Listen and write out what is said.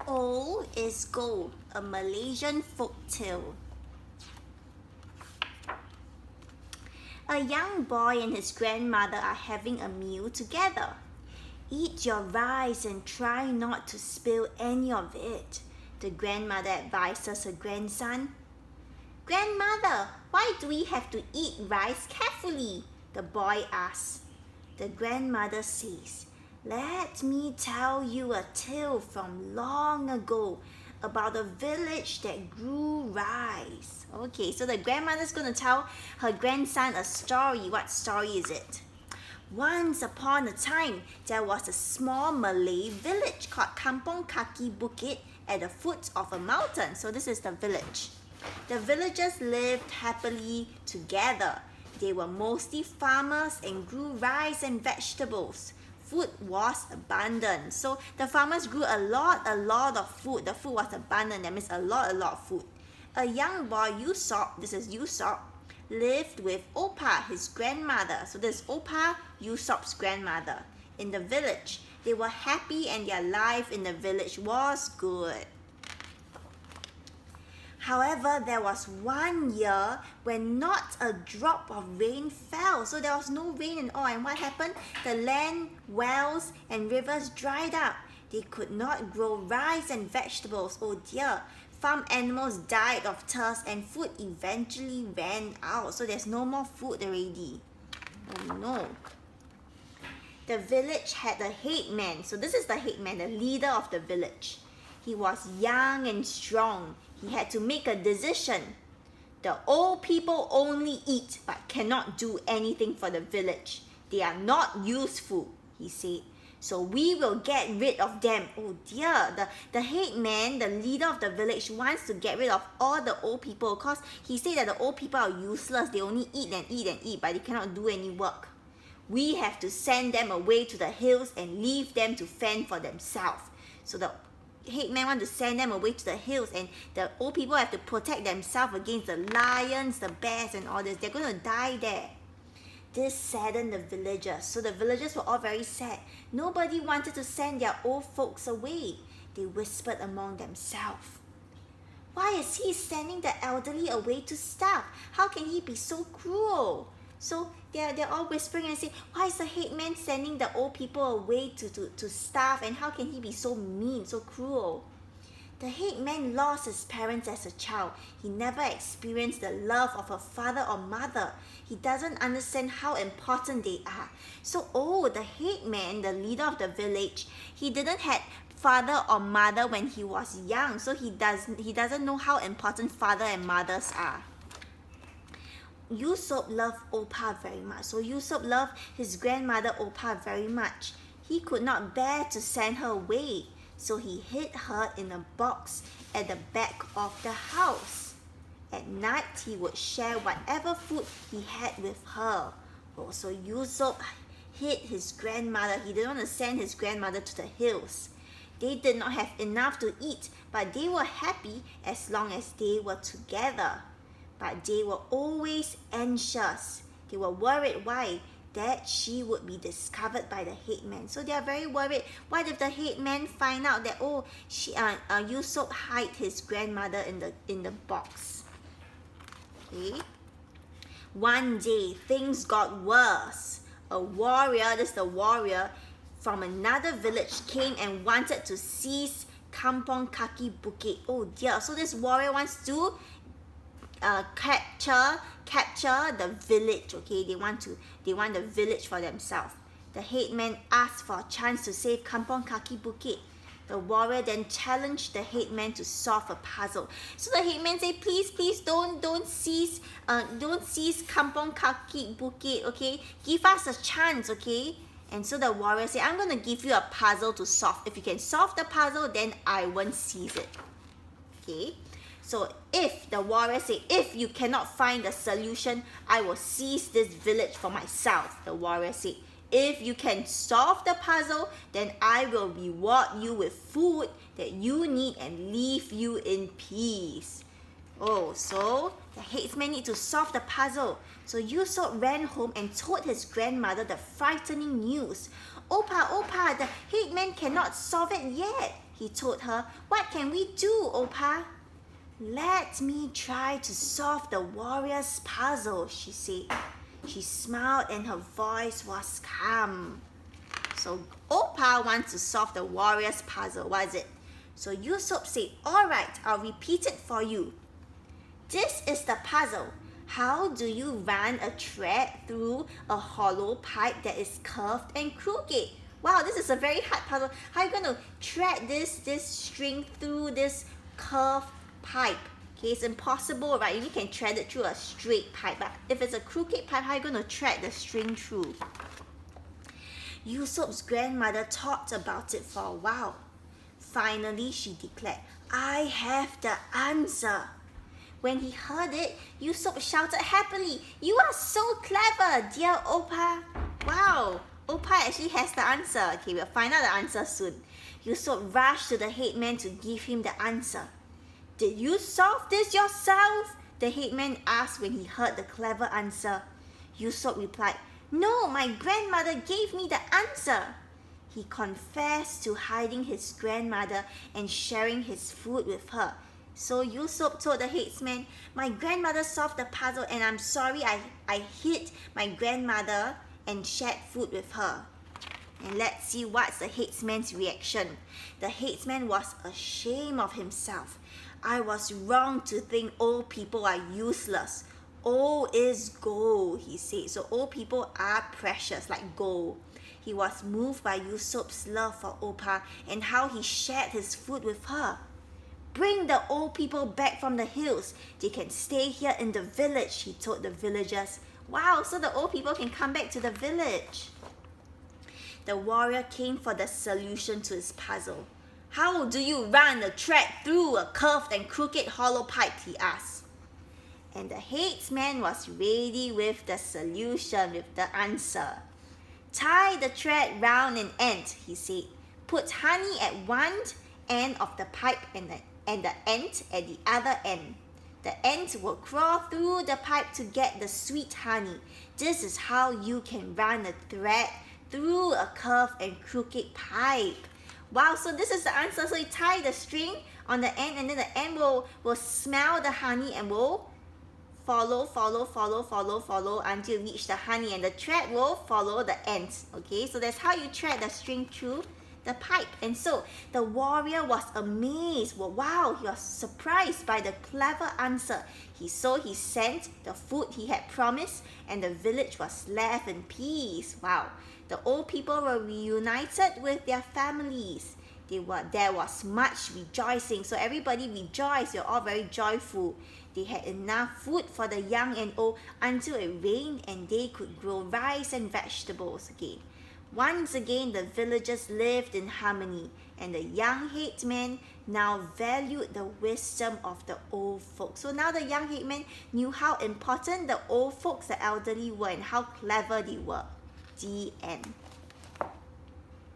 Old is Gold, a Malaysian folk tale. A young boy and his grandmother are having a meal together. Eat your rice and try not to spill any of it, the grandmother advises her grandson. Grandmother, why do we have to eat rice carefully? The boy asks. The grandmother says, let me tell you a tale from long ago about a village that grew rice. Okay, so the grandmother's going to tell her grandson a story. What story is it? Once upon a time, there was a small Malay village called Kampong Kaki Bukit at the foot of a mountain. So this is the village. The villagers lived happily together. They were mostly farmers and grew rice and vegetables. Food was abundant. So the farmers grew a lot of food. The food was abundant. That means a lot of food. A young boy, Yusop, this is Yusop, lived with Opa, his grandmother. So this is Opa, Yusop's grandmother. In the village, they were happy and their life in the village was good. However, there was one year when not a drop of rain fell. So there was no rain at all. And what happened? The land, wells, and rivers dried up. They could not grow rice and vegetables. Oh dear. Farm animals died of thirst and food eventually ran out. So there's no more food already. Oh no. The village had a head man. So this is the head man, the leader of the village. He was young and strong. He had to make a decision. The old people only eat but cannot do anything for the village. They are not useful, he said. So we will get rid of them. Oh dear, the head man, the leader of the village, wants to get rid of all the old people because he said that the old people are useless. They only eat and eat and eat, but they cannot do any work. We have to send them away to the hills and leave them to fend for themselves. So the head man wants to send them away to the hills, and the old people have to protect themselves against the lions, the bears, and all this. They're going to die there. This saddened the villagers. So the villagers were all very sad. Nobody wanted to send their old folks away. They whispered among themselves. Why is he sending the elderly away to starve? How can he be so cruel? So they're all whispering and saying, why is the head man sending the old people away to starve, and how can he be so mean, so cruel? The head man lost his parents as a child. He never experienced the love of a father or mother. He doesn't understand how important they are. So, the head man, the leader of the village, he didn't have father or mother when he was young. So he doesn't know how important father and mothers are. Yusop loved Opa very much. So Yusop loved his grandmother Opa very much. He could not bear to send her away. So he hid her in a box at the back of the house. At night, he would share whatever food he had with her. So Yusop hid his grandmother. He didn't want to send his grandmother to the hills. They did not have enough to eat, but they were happy as long as they were together. But they were always anxious. They were worried. Why? That she would be discovered by the head man. So they are very worried. What if the head man find out that Yusop hid his grandmother in the box? Okay. One day things got worse. A warrior, this is the warrior from another village, came and wanted to seize Kampong Kaki Bukit. Oh dear. So this warrior wants to capture the village. Okay, they want the village for themselves. The head man asked for a chance to save Kampong Kaki Bukit. The warrior then challenged the head man to solve a puzzle. So the head man said, please don't seize Kampong Kaki Bukit. Okay, give us a chance. Okay. And so the warrior said, I'm going to give you a puzzle to solve. If you can solve the puzzle, then I won't seize it. Okay. So the warrior said, if you cannot find the solution, I will seize this village for myself. The warrior said, if you can solve the puzzle, then I will reward you with food that you need and leave you in peace. So the headsman need to solve the puzzle. So Yusop ran home and told his grandmother the frightening news. Opa, the headman cannot solve it yet. he told her. What can we do, Opa? Let me try to solve the warrior's puzzle, she said. She smiled and her voice was calm. So Opa wants to solve the warrior's puzzle. What is it? So Yusuf said, all right, I'll repeat it for you. This is the puzzle. How do you run a thread through a hollow pipe that is curved and crooked? Wow, this is a very hard puzzle. How are you going to thread this string through this curved pipe? Okay, it's impossible, right? You can thread it through a straight pipe, but if it's a crooked pipe, how are you going to thread the string through? Yusuf's grandmother thought about it for a while. Finally, she declared, I have the answer. When he heard it, Yusuf shouted happily, you are so clever, dear Opa. Wow, Opa actually has the answer. Okay, we'll find out the answer soon. Yusuf rushed to the headman to give him the answer. Did you solve this yourself? The headman asked when he heard the clever answer. Yusuf replied, no, my grandmother gave me the answer. He confessed to hiding his grandmother and sharing his food with her. So Yusuf told the headsman, my grandmother solved the puzzle and I'm sorry I hid my grandmother and shared food with her. And let's see what's the headsman's reaction. The headsman was ashamed of himself. I was wrong to think old people are useless. Old is gold, he said. So old people are precious, like gold. He was moved by Yusuf's love for Opa and how he shared his food with her. Bring the old people back from the hills. They can stay here in the village, he told the villagers. Wow, so the old people can come back to the village. The warrior came for the solution to his puzzle. How do you run a thread through a curved and crooked hollow pipe, he asked. And the headsman was ready with the solution, with the answer. Tie the thread round an end, he said. Put honey at one end of the pipe and the ant at the other end. The ant will crawl through the pipe to get the sweet honey. This is how you can run a thread through a curved and crooked pipe. Wow, so this is the answer. So you tie the string on the end and then the ant will smell the honey and will follow until you reach the honey, and the thread will follow the ants. Okay, so that's how you thread the string through the pipe. And so the warrior was amazed. Well, wow, he was surprised by the clever answer. He sent the food he had promised, and the village was left in peace. Wow, the old people were reunited with their families. There was much rejoicing. So everybody rejoiced. You're all very joyful. They had enough food for the young and old until it rained and they could grow rice and vegetables again. Once again, the villagers lived in harmony, and the young headman now valued the wisdom of the old folks. So now the young headman knew how important the old folks, the elderly, were and how clever they were. The end.